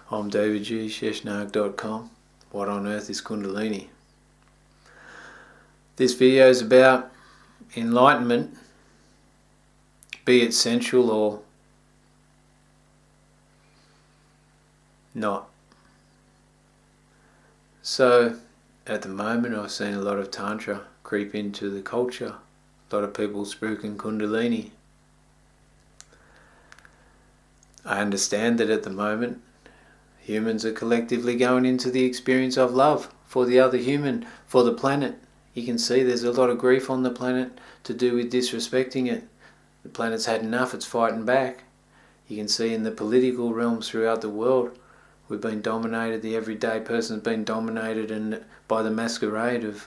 I'm davidg.com. What on earth is Kundalini? This video is about enlightenment, be it sensual or not. So, at the moment I've seen a lot of Tantra creep into the culture. A lot of people spooking Kundalini. I understand that at the moment humans are collectively going into the experience of love for the other human, for the planet. You can see there's a lot of grief on the planet to do with disrespecting it. The planet's had enough, it's fighting back. You can see in the political realms throughout the world, we've been dominated, the everyday person's been dominated by the masquerade of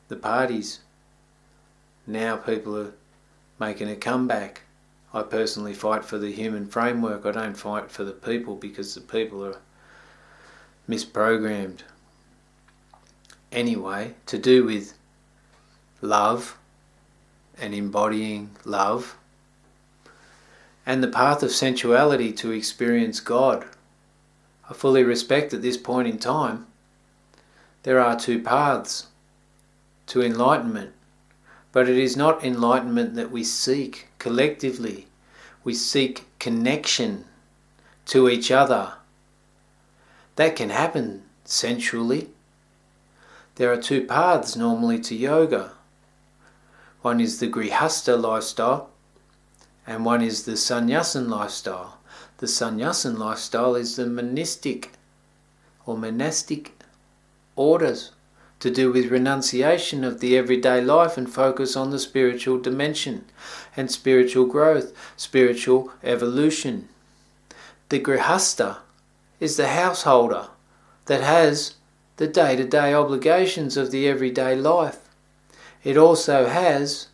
the parties. Now people are making a comeback. I personally fight for the human framework. I don't fight for the people because the people are misprogrammed. Anyway, to do with love and embodying love and the path of sensuality to experience God. I fully respect at this point in time there are two paths to enlightenment. But it is not enlightenment that we seek collectively. We seek connection to each other. That can happen sensually. There are two paths normally to yoga. One is the Grihasta lifestyle and one is the Sannyasin lifestyle. The Sannyasin lifestyle is the monastic orders, to do with renunciation of the everyday life and focus on the spiritual dimension and spiritual growth, spiritual evolution. The Grihasta is the householder that has the day-to-day obligations of the everyday life. It also has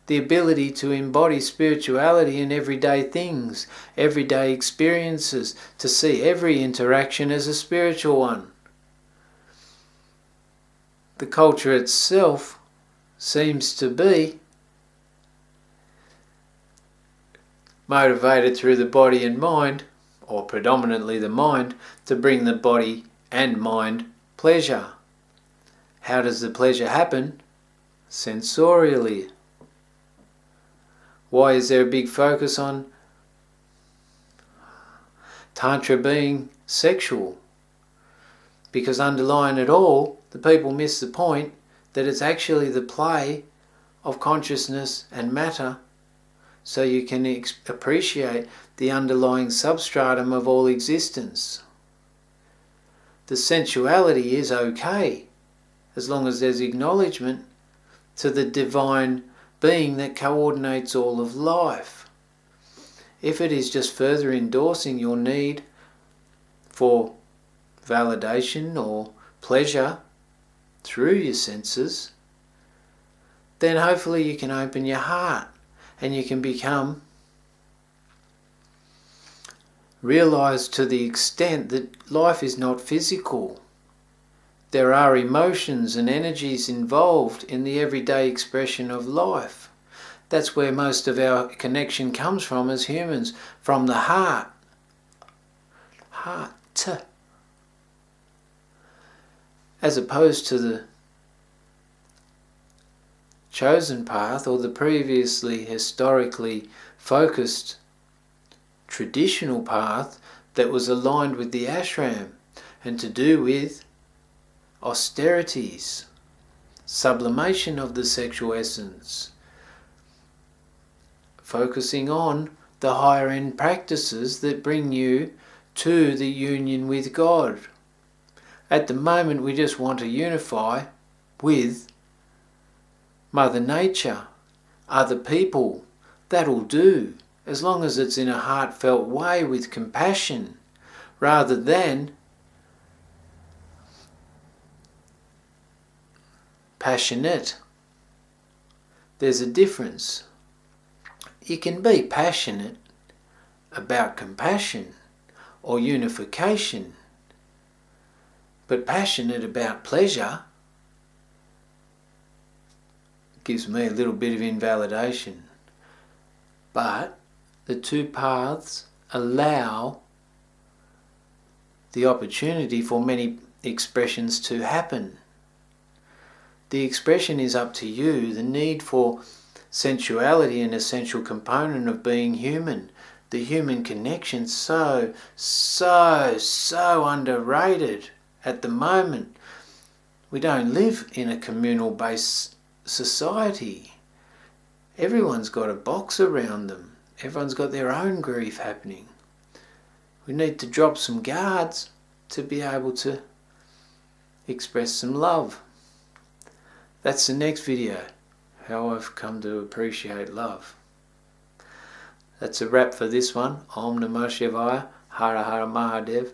the ability to embody spirituality in everyday things, everyday experiences, to see every interaction as a spiritual one. The culture itself seems to be motivated through the body and mind, or predominantly the mind, to bring the body and mind pleasure. How does the pleasure happen? Sensorially. Why is there a big focus on Tantra being sexual? Because underlying it all, the people miss the point that it's actually the play of consciousness and matter, so you can appreciate the underlying substratum of all existence. The sensuality is okay, as long as there's acknowledgement to the divine being that coordinates all of life. If it is just further endorsing your need for validation or pleasure through your senses, then hopefully you can open your heart and you can become realized to the extent that life is not physical. There are emotions and energies involved in the everyday expression of life. That's where most of our connection comes from as humans, from the heart. Heart. As opposed to the chosen path or the previously historically focused traditional path that was aligned with the ashram and to do with austerities, sublimation of the sexual essence, focusing on the higher end practices that bring you to the union with God. At the moment we just want to unify with Mother Nature, other people. That'll do, as long as it's in a heartfelt way with compassion, rather than passionate. There's a difference. You can be passionate about compassion or unification, but passionate about pleasure gives me a little bit of invalidation. But the two paths allow the opportunity for many expressions to happen. The expression is up to you. The need for sensuality, an essential component of being human. The human connection, so underrated at the moment. We don't live in a communal-based society. Everyone's got a box around them. Everyone's got their own grief happening. We need to drop some guards to be able to express some love. That's the next video, how I've come to appreciate love. That's a wrap for this one. Om Namah Shivaya, Hara Hara Mahadev.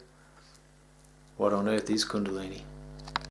What on earth is Kundalini?